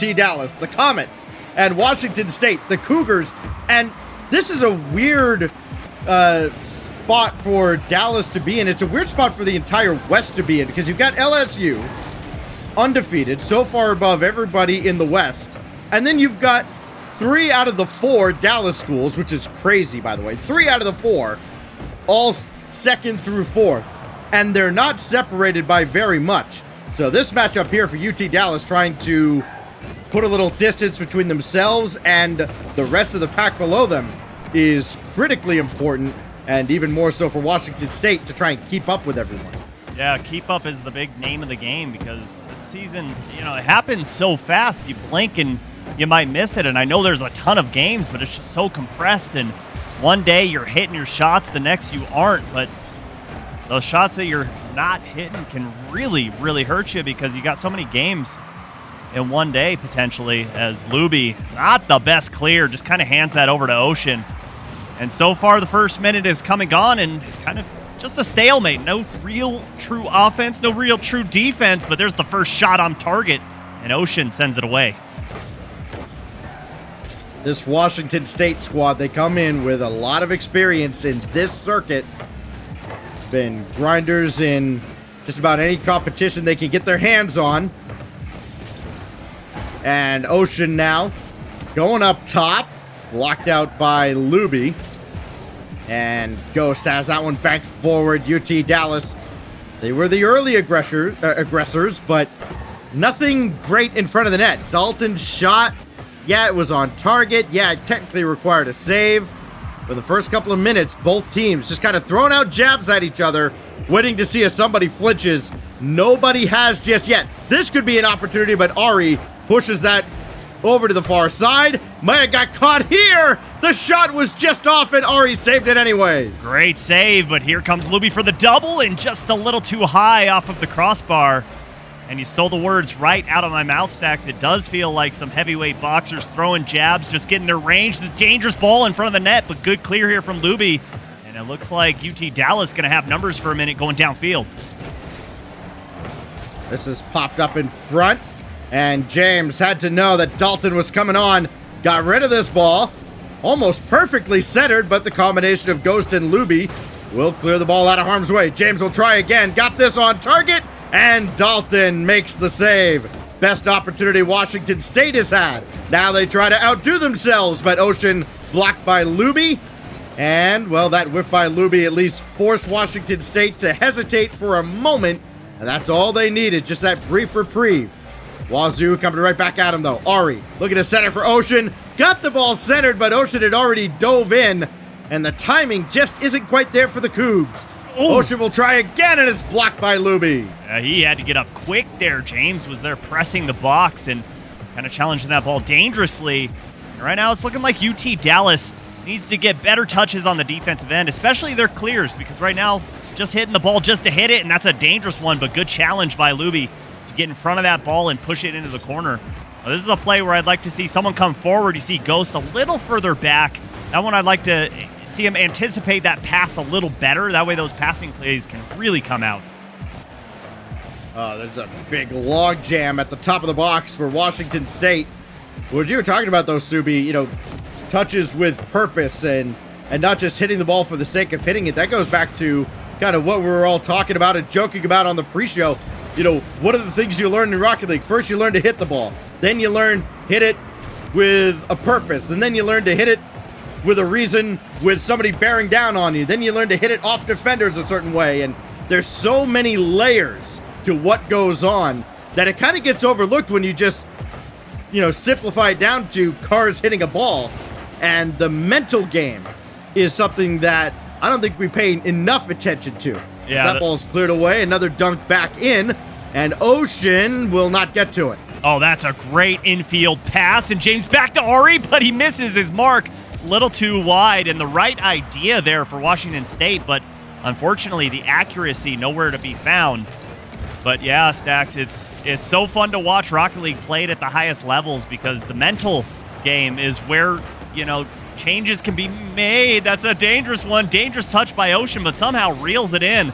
UT Dallas, the Comets, and Washington State, the Cougars. And this is a weird spot for Dallas to be in. It's a weird spot for the entire West to be in because you've got LSU undefeated, so far above everybody in the West. And then you've got 3 out of the 4 Dallas schools, which is crazy, by the way. 3 out of the 4, all second through fourth. And they're not separated by very much. So this matchup here for UT Dallas trying to put a little distance between themselves and the rest of the pack below them is critically important, and even more so for Washington State to try and keep up with everyone. Yeah, keep up is the big name of the game because this season, it happens so fast. You blink and you might miss it. And I know there's a ton of games, but it's just so compressed. And one day you're hitting your shots, the next you aren't. But those shots that you're not hitting can really, really hurt you because you got so many games in one day potentially. As Luby, not the best clear, just kind of hands that over to Ocean. And so far the first minute is come and gone and kind of just a stalemate. No real true offense, no real true defense, but there's the first shot on target, and Ocean sends it away. This Washington State squad, they come in with a lot of experience in this circuit. Been grinders in just about any competition they can get their hands on. And Ocean now going up top, blocked out by Luby. And Ghost has that one banked forward. UT Dallas, they were the early aggressors, but nothing great in front of the net. Dalton's shot, yeah, it was on target. Yeah, it technically required a save. For the first couple of minutes, both teams just kind of throwing out jabs at each other, waiting to see if somebody flinches. Nobody has just yet. This could be an opportunity, but Ari pushes that over to the far side. Might have got caught here. The shot was just off, and Ari saved it anyways. Great save, but here comes Luby for the double, and just a little too high off of the crossbar. And you stole the words right out of my mouth, Stacks. It does feel like some heavyweight boxers throwing jabs, just getting their range. The dangerous ball in front of the net, but good clear here from Luby. And it looks like UT Dallas going to have numbers for a minute going downfield. This is popped up in front, and James had to know that Dalton was coming on. Got rid of this ball. Almost perfectly centered, but the combination of Ghost and Luby will clear the ball out of harm's way. James will try again. Got this on target, and Dalton makes the save. Best opportunity Washington State has had. Now they try to outdo themselves, but Ocean blocked by Luby. And, well, that whiff by Luby at least forced Washington State to hesitate for a moment, and that's all they needed, just that brief reprieve. Wazoo coming right back at him, though. Ari looking to center for Ocean. Got the ball centered, but Ocean had already dove in, and the timing just isn't quite there for the Cougs. Ooh. Ocean will try again, and it's blocked by Luby. He had to get up quick there. James was there pressing the box and kind of challenging that ball dangerously. And right now it's looking like UT Dallas needs to get better touches on the defensive end, especially their clears, because right now just hitting the ball just to hit it, and that's a dangerous one, but good challenge by Luby to get in front of that ball and push it into the corner. Well, this is a play where I'd like to see someone come forward. You see Ghost a little further back. That one I'd like to see him anticipate that pass a little better. That way those passing plays can really come out. There's a big log jam at the top of the box for Washington State. What you were talking about, though, Subi, touches with purpose and not just hitting the ball for the sake of hitting it. That goes back to kind of what we were all talking about and joking about on the pre-show. What are the things you learn in Rocket League? First, you learn to hit the ball. Then you learn hit it with a purpose. And then you learn to hit it with a reason, with somebody bearing down on you. Then you learn to hit it off defenders a certain way. And there's so many layers to what goes on that it kind of gets overlooked when you just, simplify it down to cars hitting a ball. And the mental game is something that I don't think we pay enough attention to. Yeah, that ball's cleared away, another dunk back in, and Ocean will not get to it. Oh, that's a great infield pass, and James back to Ari, but he misses his mark. Little too wide, and the right idea there for Washington State, but unfortunately the accuracy nowhere to be found. But yeah, Stacks, it's so fun to watch Rocket League played at the highest levels because the mental game is where, changes can be made. That's a dangerous one. Dangerous touch by Ocean, but somehow reels it in.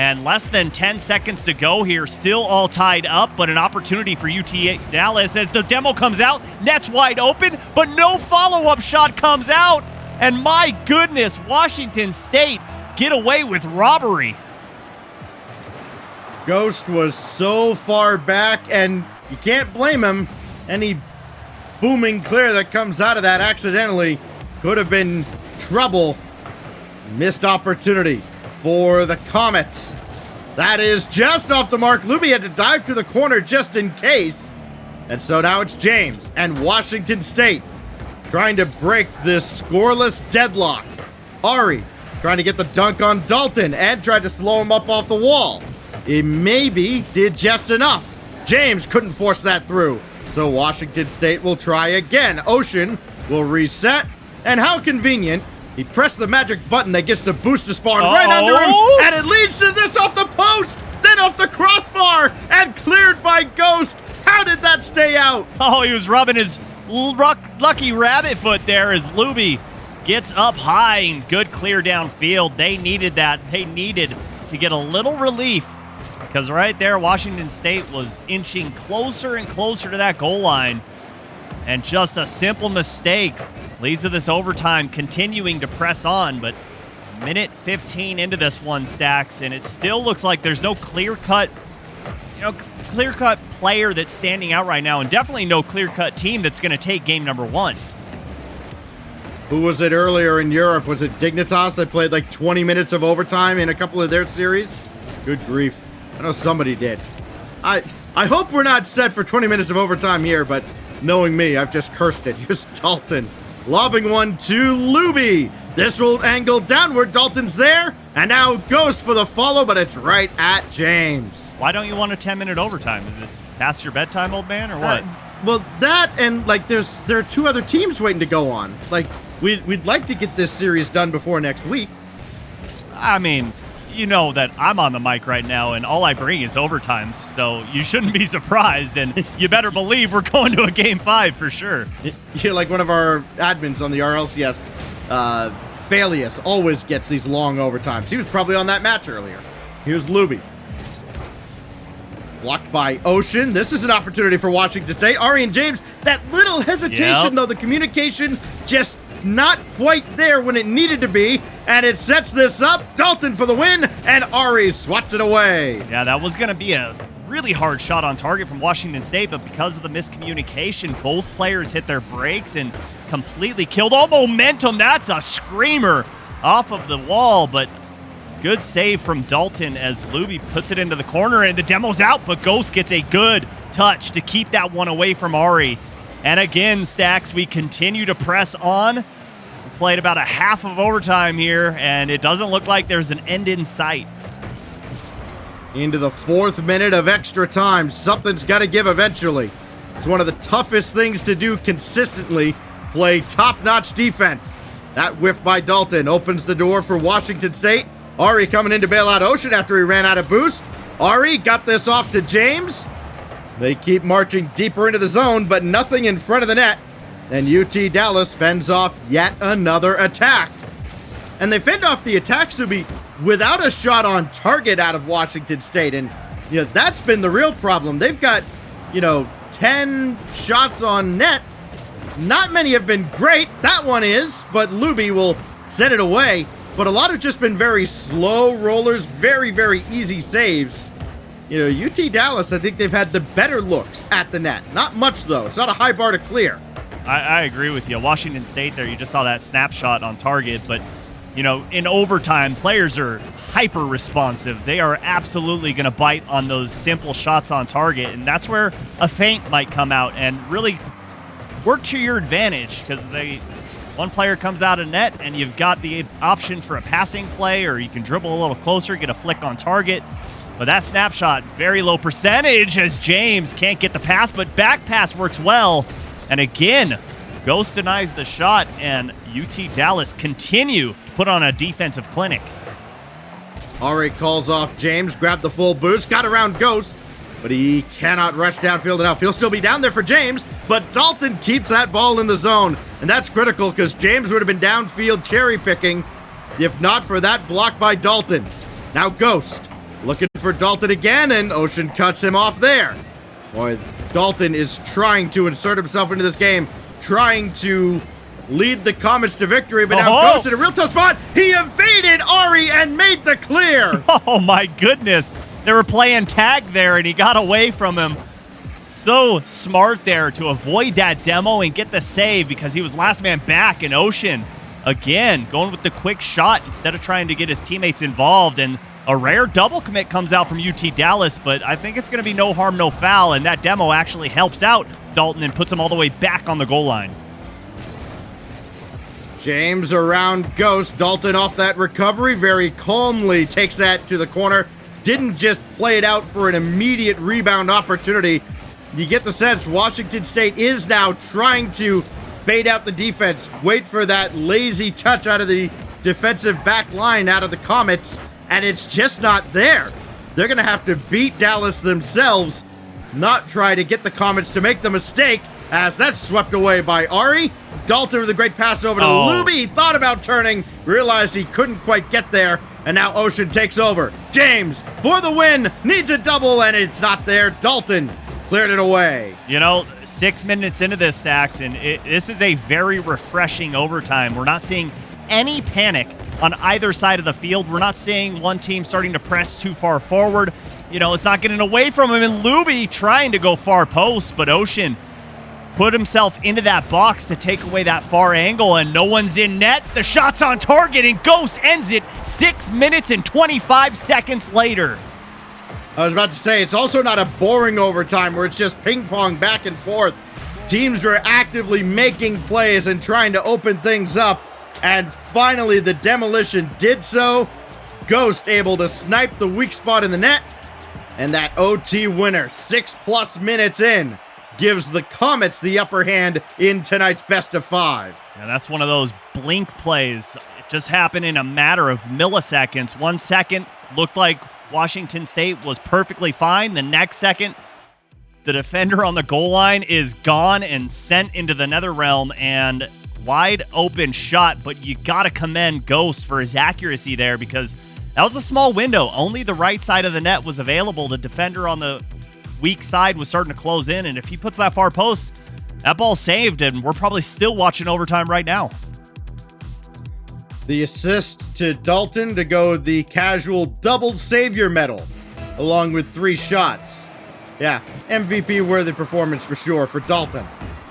And less than 10 seconds to go here, still all tied up, but an opportunity for UT Dallas as the demo comes out. Net's wide open, but no follow-up shot comes out. And my goodness, Washington State get away with robbery. Ghost was so far back, and you can't blame him. Any booming clear that comes out of that accidentally could have been trouble. Missed opportunity for the Comets. That is just off the mark. Luby had to dive to the corner just in case. And so now it's James and Washington State trying to break this scoreless deadlock. Ari trying to get the dunk on Dalton and tried to slow him up off the wall. He maybe did just enough. James couldn't force that through. So Washington State will try again. Ocean will reset. And how convenient. He pressed the magic button that gets the booster spawn right under him. And it leads to this off the post. Then off the crossbar. And cleared by Ghost. How did that stay out? Oh, he was rubbing his lucky rabbit foot there as Luby gets up high and good clear downfield. They needed that. They needed to get a little relief because right there, Washington State was inching closer and closer to that goal line. And just a simple mistake leads to this overtime continuing to press on. But minute 15 into this one, Stacks, and it still looks like there's no clear-cut player that's standing out right now, and definitely no clear-cut team that's going to take game number one. Who was it earlier in Europe? Was it Dignitas that played like 20 minutes of overtime in a couple of their series? Good grief. I know somebody did. I hope we're not set for 20 minutes of overtime here, but knowing me, I've just cursed it. Here's Dalton lobbing one to Luby. This will angle downward. Dalton's there, and now Ghost for the follow, but it's right at James. Why don't you want a 10-minute overtime? Is it past your bedtime, old man, or what? Well, that and like there are two other teams waiting to go on. Like we'd like to get this series done before next week. I mean, you know that I'm on the mic right now, and all I bring is overtimes, so you shouldn't be surprised, and you better believe we're going to a Game 5 for sure. You're like one of our admins on the RLCS, Falius, always gets these long overtimes. He was probably on that match earlier. Here's Luby. Blocked by Ocean. This is an opportunity for Washington State. Ari and James, that little hesitation, though, the communication just not quite there when it needed to be, and it sets this up. Dalton for the win, and Ari swats it away. Yeah, that was going to be a really hard shot on target from Washington State, but because of the miscommunication, both players hit their brakes and completely killed all momentum. That's a screamer off of the wall, but good save from Dalton as Luby puts it into the corner, and the demo's out, but Ghost gets a good touch to keep that one away from Ari. And again, Stacks, we continue to press on. We played about a half of overtime here, and it doesn't look like there's an end in sight. Into the 4th minute of extra time. Something's got to give eventually. It's one of the toughest things to do consistently. Play top-notch defense. That whiff by Dalton opens the door for Washington State. Ari coming in to bail out Ocean after he ran out of boost. Ari got this off to James. They keep marching deeper into the zone, but nothing in front of the net. And UT Dallas fends off yet another attack. And they fend off the attacks to be without a shot on target out of Washington State. And, that's been the real problem. They've got, 10 shots on net. Not many have been great. That one is, but Luby will set it away. But a lot have just been very slow rollers, very, very easy saves. UT Dallas, I think they've had the better looks at the net. Not much, though. It's not a high bar to clear. I agree with you. Washington State there, you just saw that snapshot on target. But, in overtime, players are hyper-responsive. They are absolutely going to bite on those simple shots on target. And that's where a feint might come out and really work to your advantage because one player comes out of net and you've got the option for a passing play, or you can dribble a little closer, get a flick on target. But that snapshot, very low percentage as James can't get the pass, but back pass works well. And again, Ghost denies the shot, and UT Dallas continue to put on a defensive clinic. Ari calls off James, grabbed the full boost, got around Ghost, but he cannot rush downfield enough. He'll still be down there for James, but Dalton keeps that ball in the zone. And that's critical because James would have been downfield cherry picking if not for that block by Dalton. Now Ghost Looking for Dalton again, and Ocean cuts him off there. Boy, Dalton is trying to insert himself into this game, trying to lead the Comets to victory, but now Ghost in a real tough spot. He evaded Ari and made the clear. Oh my goodness. They were playing tag there, and he got away from him. So smart there to avoid that demo and get the save because he was last man back. In Ocean, again, going with the quick shot instead of trying to get his teammates involved. And a rare double commit comes out from UT Dallas, but I think it's going to be no harm, no foul. And that demo actually helps out Dalton and puts him all the way back on the goal line. James around Ghost. Dalton off that recovery very calmly takes that to the corner. Didn't just play it out for an immediate rebound opportunity. You get the sense Washington State is now trying to bait out the defense, wait for that lazy touch out of the defensive back line out of the Comets, and it's just not there. They're going to have to beat Dallas themselves, not try to get the Comets to make the mistake, as that's swept away by Ari. Dalton with a great pass over to Luby. He thought about turning, realized he couldn't quite get there, and now Ocean takes over. James, for the win, needs a double, and it's not there. Dalton cleared it away. 6 minutes into this, Stacks, and this is a very refreshing overtime. We're not seeing any panic on either side of the field. We're not seeing one team starting to press too far forward. It's not getting away from him, and Luby trying to go far post, but Ocean put himself into that box to take away that far angle, and no one's in net. The shot's on target, and Ghost ends it 6 minutes and 25 seconds later. I was about to say, it's also not a boring overtime where it's just ping pong back and forth. Teams were actively making plays and trying to open things up, and finally the demolition did so. Ghost able to snipe the weak spot in the net, and that OT winner, 6+ minutes in, gives the Comets the upper hand in tonight's best of 5. And that's one of those blink plays. It just happened in a matter of milliseconds. 1 second looked like Washington State was perfectly fine. The next second, the defender on the goal line is gone and sent into the nether realm, and wide open shot, but you got to commend Ghost for his accuracy there because that was a small window. Only the right side of the net was available. The defender on the weak side was starting to close in, and if he puts that far post, that ball's saved, and we're probably still watching overtime right now. The assist to Dalton to go the casual double savior medal, along with 3 shots. Yeah, MVP-worthy performance for sure for Dalton.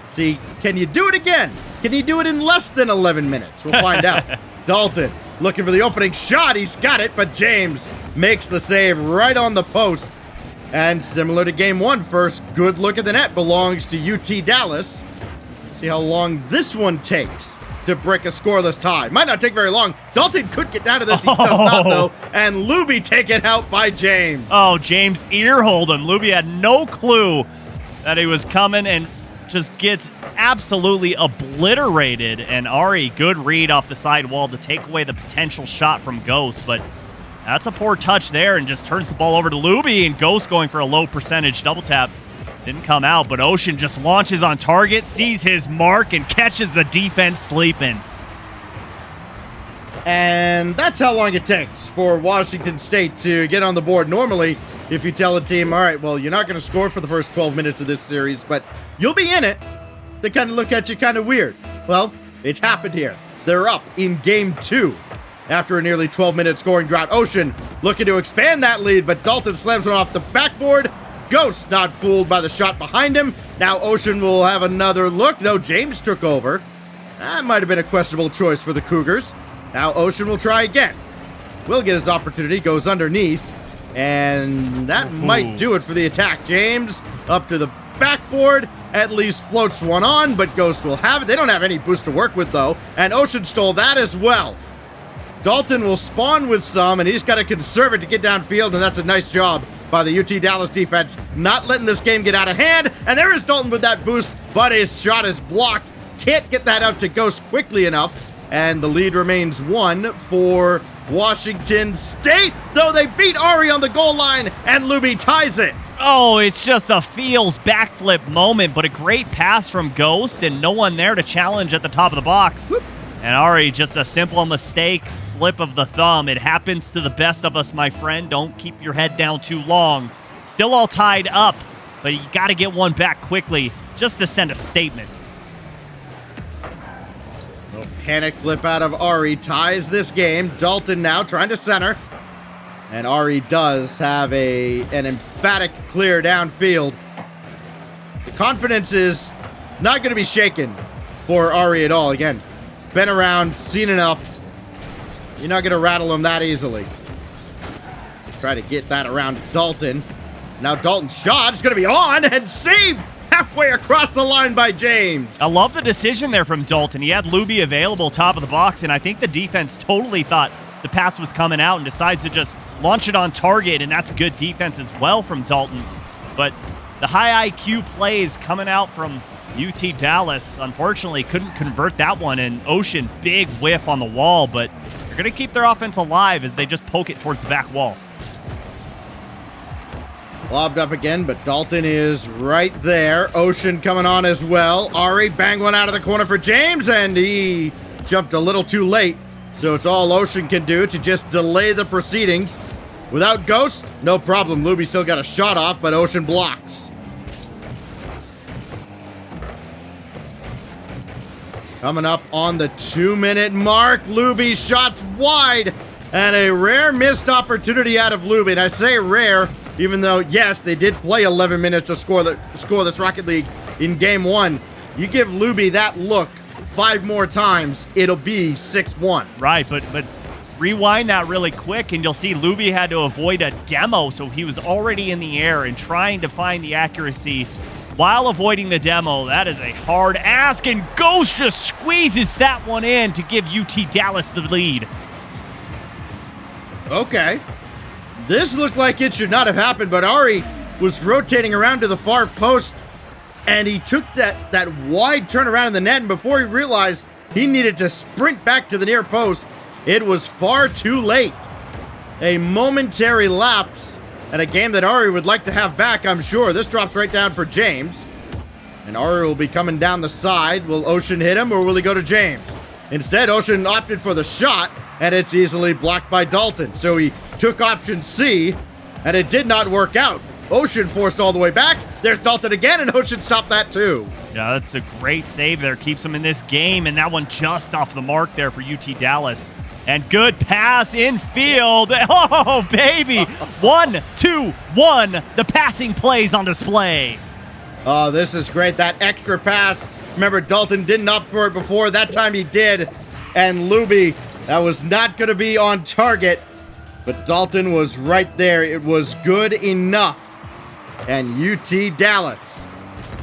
See, can you do it again? Can he do it in less than 11 minutes? We'll find out. Dalton looking for the opening shot. He's got it, but James makes the save right on the post. And similar to game 1, first good look at the net belongs to UT Dallas. See how long this one takes to break a scoreless tie. Might not take very long. Dalton could get down to this. He does not, though. And Luby taken out by James. Oh, James earholed him. Luby had no clue that he was coming and just gets absolutely obliterated. And Ari, good read off the side wall to take away the potential shot from Ghost. But that's a poor touch there and just turns the ball over to Luby, and Ghost going for a low percentage double tap. Didn't come out, but Ocean just launches on target, sees his mark, and catches the defense sleeping. And that's how long it takes for Washington State to get on the board. Normally, if you tell a team, all right, well, you're not going to score for the first 12 minutes of this series, but you'll be in it, they kind of look at you kind of weird. Well, it's happened here. They're up in game 2 after a nearly 12-minute scoring drought. Ocean looking to expand that lead, but Dalton slams one off the backboard. Ghost not fooled by the shot behind him. Now Ocean will have another look. No, James took over. That might have been a questionable choice for the Cougars. Now Ocean will try again. Will get his opportunity, goes underneath, and that might do it for the attack. James up to the backboard, at least floats one on, but Ghost will have it. They don't have any boost to work with, though, and Ocean stole that as well. Dalton will spawn with some, and he's got to conserve it to get downfield, and that's a nice job by the UT Dallas defense, not letting this game get out of hand. And there is Dalton with that boost, but his shot is blocked. Can't get that out to Ghost quickly enough, and the lead remains 1 for Washington State, though they beat Ari on the goal line, and Luby ties it. Oh, it's just a feels backflip moment, but a great pass from Ghost, and no one there to challenge at the top of the box. Whoop. And Ari, just a simple mistake, slip of the thumb. It happens to the best of us, my friend. Don't keep your head down too long. Still all tied up, but you got to get one back quickly just to send a statement. No panic flip out of Ari ties this game. Dalton now trying to center. And Ari does have an emphatic clear downfield. The confidence is not going to be shaken for Ari at all. Again, been around, seen enough. You're not going to rattle him that easily. Try to get that around Dalton. Now Dalton's shot is going to be on and saved halfway across the line by James. I love the decision there from Dalton. He had Luby available top of the box, and I think the defense totally thought the pass was coming out and decides to just launch it on target, and that's good defense as well from Dalton. But the high IQ plays coming out from UT Dallas, unfortunately, couldn't convert that one, and Ocean, big whiff on the wall, but they're going to keep their offense alive as they just poke it towards the back wall. Lobbed up again, but Dalton is right there. Ocean coming on as well. Ari bang one out of the corner for James, and he jumped a little too late, so it's all Ocean can do to just delay the proceedings. Without Ghost, no problem. Luby still got a shot off, but Ocean blocks. Coming up on the 2-minute mark, Luby shots wide, and a rare missed opportunity out of Luby. And I say rare, even though, yes, they did play 11 minutes to score this Rocket League in Game 1. You give Luby that look 5 more times, it'll be 6-1. Right, but rewind that really quick, and you'll see Luby had to avoid a demo, so he was already in the air and trying to find the accuracy while avoiding the demo. That is a hard ask, and Ghost just squeezes that one in to give UT Dallas the lead. Okay. This looked like it should not have happened, but Ari was rotating around to the far post, and he took that wide turnaround in the net, and before he realized he needed to sprint back to the near post, it was far too late. A momentary lapse, and a game that Ari would like to have back, I'm sure. This drops right down for James. And Ari will be coming down the side. Will Ocean hit him, or will he go to James? Instead, Ocean opted for the shot, and it's easily blocked by Dalton. So he took option C, and it did not work out. Ocean forced all the way back. There's Dalton again, and Ocean stopped that too. Yeah, that's a great save there. Keeps him in this game, and that one just off the mark there for UT Dallas. And good pass infield. Oh, baby. 1, 2, 1. The passing plays on display. Oh, this is great. That extra pass. Remember, Dalton didn't opt for it before. That time he did. And Luby, that was not going to be on target. But Dalton was right there. It was good enough. And UT Dallas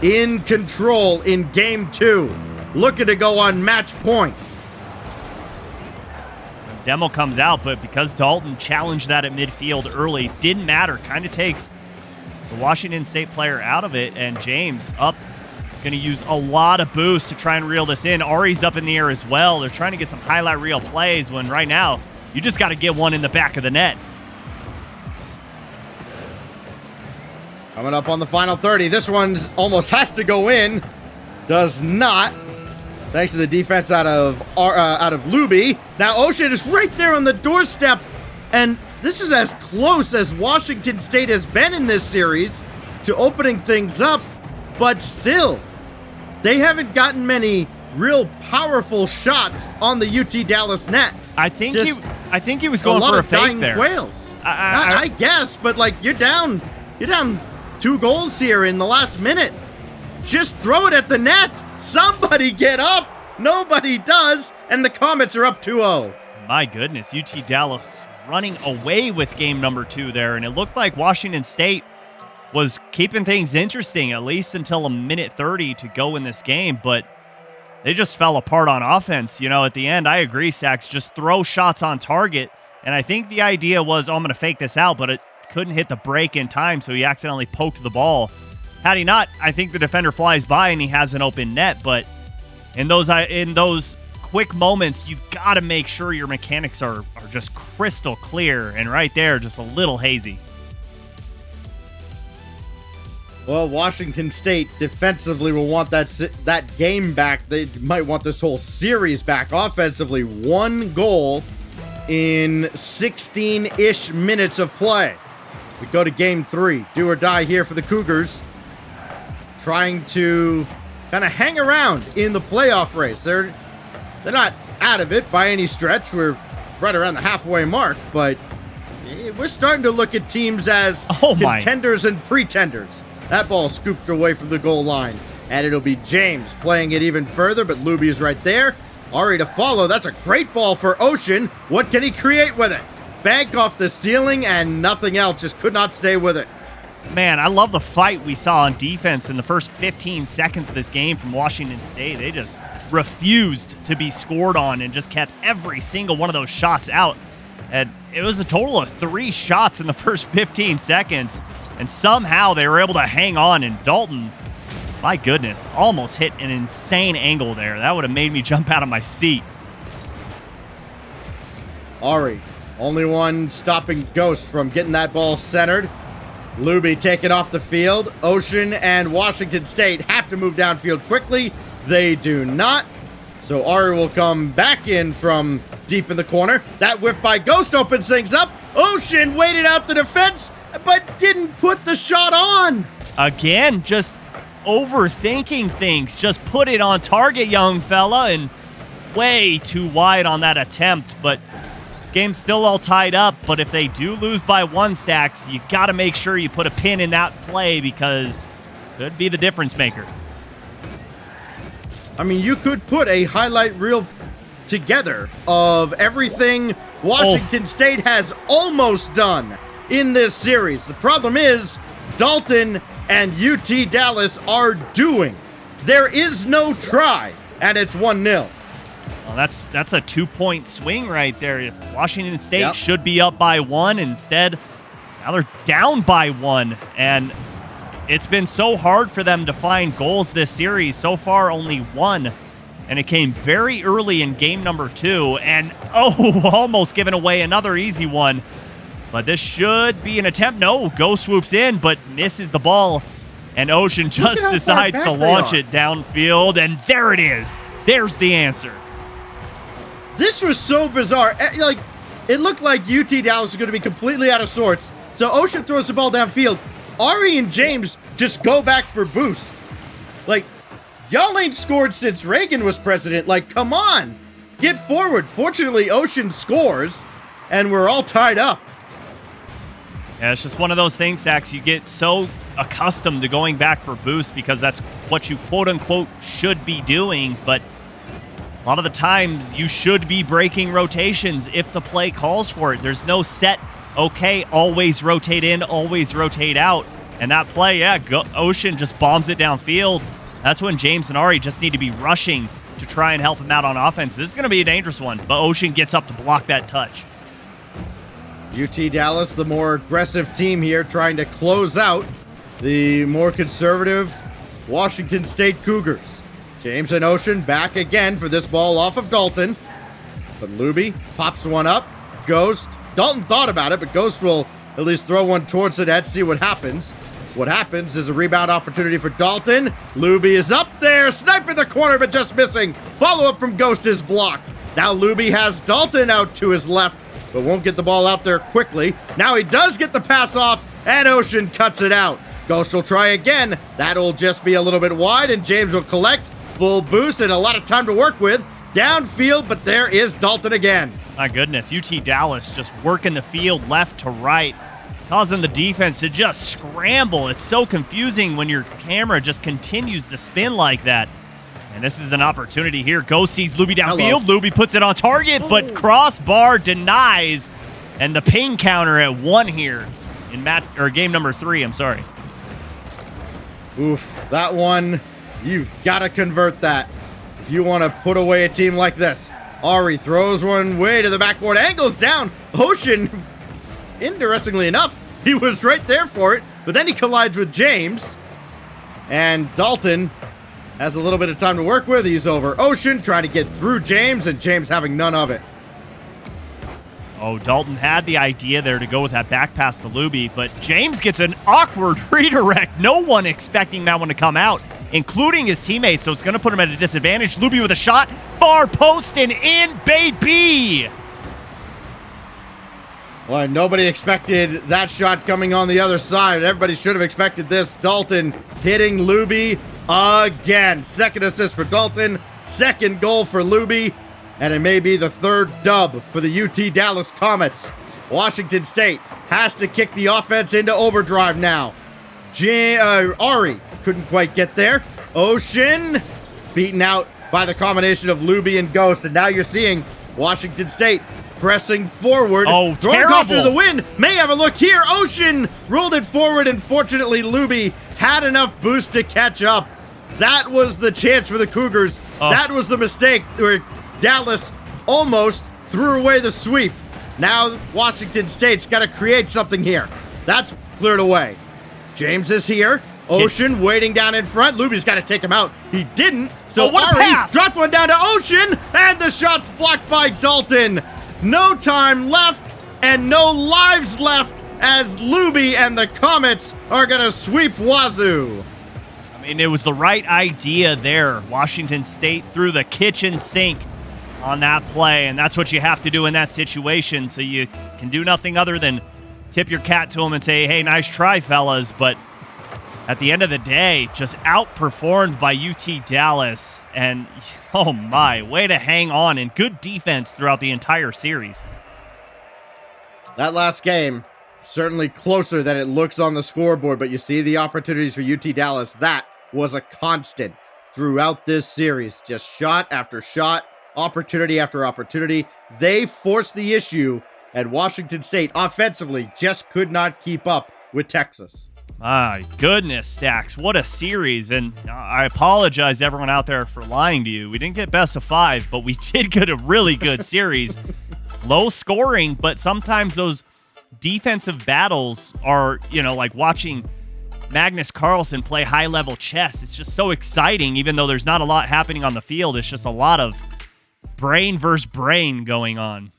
in control in Game 2. Looking to go on match point. Demo comes out, but because Dalton challenged that at midfield early, didn't matter. Kind of takes the Washington State player out of it, and James up, going to use a lot of boost to try and reel this in. Ari's up in the air as well. They're trying to get some highlight reel plays when right now you just got to get one in the back of the net. Coming up on the final 30. This one almost has to go in. Does not. Thanks to the defense out of Luby. Now Ocean is right there on the doorstep, and this is as close as Washington State has been in this series to opening things up, but still, they haven't gotten many real powerful shots on the UT Dallas net. I think he was going for a fake there. Whales. I guess, but like you're down 2 goals here in the last minute. Just throw it at the net. Somebody get up. Nobody does, and the Comets are up 2-0. My goodness, UT Dallas running away with game number 2 there, and it looked like Washington State was keeping things interesting, at least until a minute 30 to go in this game, but they just fell apart on offense. You know, at the end, I agree, Sachs, just throw shots on target, and I think the idea was, I'm going to fake this out, but it couldn't hit the break in time, so he accidentally poked the ball. Had he not, I think the defender flies by and he has an open net, but in those quick moments, you've got to make sure your mechanics are just crystal clear, and right there, just a little hazy. Well, Washington State defensively will want that game back. They might want this whole series back. Offensively, 1 goal in 16-ish minutes of play. We go to game 3. Do or die here for the Cougars. Trying to kind of hang around in the playoff race. They're not out of it by any stretch. We're right around the halfway mark, but we're starting to look at teams as contenders and pretenders. That ball scooped away from the goal line, and it'll be James playing it even further, but Luby is right there. Ari to follow. That's a great ball for Ocean. What can he create with it? Bank off the ceiling and nothing else. Just could not stay with it. Man, I love the fight we saw on defense in the first 15 seconds of this game from Washington State. They just refused to be scored on and just kept every single one of those shots out. And it was a total of 3 shots in the first 15 seconds. And somehow they were able to hang on, and Dalton, my goodness, almost hit an insane angle there. That would have made me jump out of my seat. Ari, only one stopping Ghost from getting that ball centered. Luby taken off the field. Ocean and Washington State have to move downfield quickly. They do not. So Ari will come back in from deep in the corner. That whiff by Ghost opens things up. Ocean waited out the defense, but didn't put the shot on. Again, just overthinking things. Just put it on target, young fella, and way too wide on that attempt. But this game's still all tied up. But if they do lose by 1, Stacks, you got to make sure you put a pin in that play because it could be the difference maker. I mean, you could put a highlight reel together of everything Washington State has almost done in this series. The problem is Dalton and UT Dallas are doing. There is no try, and it's 1-0. Well, that's a 2-point swing right there. Washington State should be up by 1. Instead, now they're down by 1. And it's been so hard for them to find goals this series. So far, only 1. And it came very early in game number 2. And, almost giving away another easy one. But this should be an attempt. No, Go swoops in, but misses the ball. And Ocean just decides to launch it downfield. And there it is. There's the answer. This was so bizarre. Like, it looked like UT Dallas was going to be completely out of sorts. So Ocean throws the ball downfield. Ari and James just go back for boost. Like, y'all ain't scored since Reagan was president. Like, come on. Get forward. Fortunately, Ocean scores, and we're all tied up. Yeah, it's just one of those things, Dax. You get so accustomed to going back for boost because that's what you quote-unquote should be doing, but a lot of the times you should be breaking rotations if the play calls for it. There's no set, okay, always rotate in, always rotate out. And that play, Ocean just bombs it downfield. That's when James and Ari just need to be rushing to try and help him out on offense. This is going to be a dangerous one, but Ocean gets up to block that touch. UT Dallas, the more aggressive team here, trying to close out the more conservative Washington State Cougars. James and Ocean back again for this ball off of Dalton. But Luby pops one up. Ghost. Dalton thought about it, but Ghost will at least throw one towards the net, see what happens. What happens is a rebound opportunity for Dalton. Luby is up there, snipe in the corner, but just missing. Follow-up from Ghost is blocked. Now Luby has Dalton out to his left, but won't get the ball out there quickly. Now he does get the pass off, and Ocean cuts it out. Ghost will try again. That'll just be a little bit wide, and James will collect. Full boost and a lot of time to work with. Downfield, but there is Dalton again. My goodness, UT Dallas just working the field left to right, causing the defense to just scramble. It's so confusing when your camera just continues to spin like that. And this is an opportunity here. Go sees Luby downfield. Luby puts it on target, but crossbar denies. And the ping counter at 1 here in game number 3, I'm sorry. Oof, that one, you've got to convert that if you want to put away a team like this. Ari throws one way to the backboard, angles down. Ocean, interestingly enough, he was right there for it, but then he collides with James. And Dalton has a little bit of time to work with. He's over Ocean, trying to get through James, and James having none of it. Oh, Dalton had the idea there to go with that back pass to Luby, but James gets an awkward redirect. No one expecting that one to come out, including his teammates, so it's going to put him at a disadvantage. Luby with a shot, far post and in, baby! Well, nobody expected that shot coming on the other side. Everybody should have expected this. Dalton hitting Luby again. Second assist for Dalton, second goal for Luby, and it may be the third dub for the UT Dallas Comets. Washington State has to kick the offense into overdrive now. Ari couldn't quite get there. Ocean beaten out by the combination of Luby and Ghost, and now you're seeing Washington State pressing forward. Oh, throwing terrible. caution to the wind. May have a look here. Ocean rolled it forward, and fortunately Luby had enough boost to catch up. That was the chance for the Cougars. That was the mistake where Dallas almost threw away the sweep. Now Washington State's got to create something here. That's cleared away. James is here. Ocean waiting down in front. Luby's got to take him out. He didn't. So what a Ari pass. dropped one down to Ocean, and the shot's blocked by Dalton. No time left and no lives left as Luby and the Comets are going to sweep Wazoo. I mean, it was the right idea there. Washington State threw the kitchen sink on that play, and that's what you have to do in that situation. So you can do nothing other than tip your hat to them and say, hey, nice try, fellas. But at the end of the day, just outperformed by UT Dallas. And, oh my, way to hang on, and good defense throughout the entire series. That last game, certainly closer than it looks on the scoreboard, but you see the opportunities for UT Dallas. That was a constant throughout this series. Just shot after shot, opportunity after opportunity. They forced the issue, and Washington State offensively just could not keep up with Texas. My goodness, Stacks, what a series. And I apologize, everyone out there, for lying to you. We didn't get best of 5, but we did get a really good series. Low scoring, but sometimes those defensive battles are, like watching Magnus Carlsen play high-level chess. It's just so exciting, even though there's not a lot happening on the field. It's just a lot of brain versus brain going on.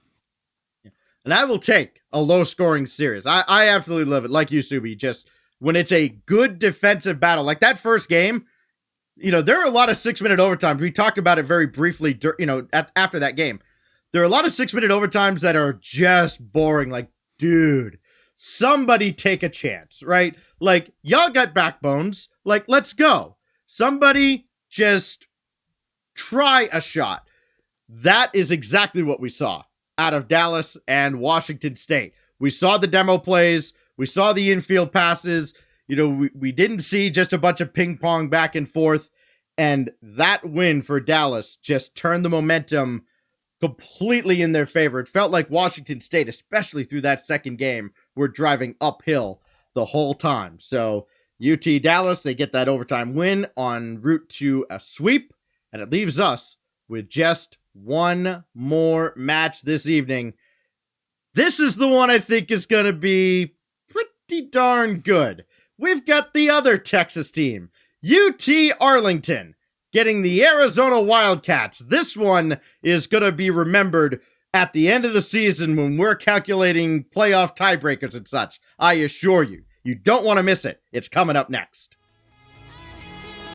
And I will take a low-scoring series. I absolutely love it. Like you, Subi, just when it's a good defensive battle. Like that first game, there are a lot of 6-minute overtimes. We talked about it very briefly, after that game. There are a lot of 6-minute overtimes that are just boring. Like, dude, somebody take a chance, right? Like, y'all got backbones. Like, let's go. Somebody just try a shot. That is exactly what we saw out of Dallas and Washington State. We saw the demo plays. We saw the infield passes. We didn't see just a bunch of ping pong back and forth. And that win for Dallas just turned the momentum completely in their favor. It felt like Washington State, especially through that second game, were driving uphill the whole time. So UT Dallas, they get that overtime win en route to a sweep. And it leaves us with just one more match this evening. This is the one I think is going to be pretty darn good. We've got the other Texas team, UT Arlington, getting the Arizona Wildcats. This one is going to be remembered at the end of the season when we're calculating playoff tiebreakers and such. I assure you, you don't want to miss it. It's coming up next.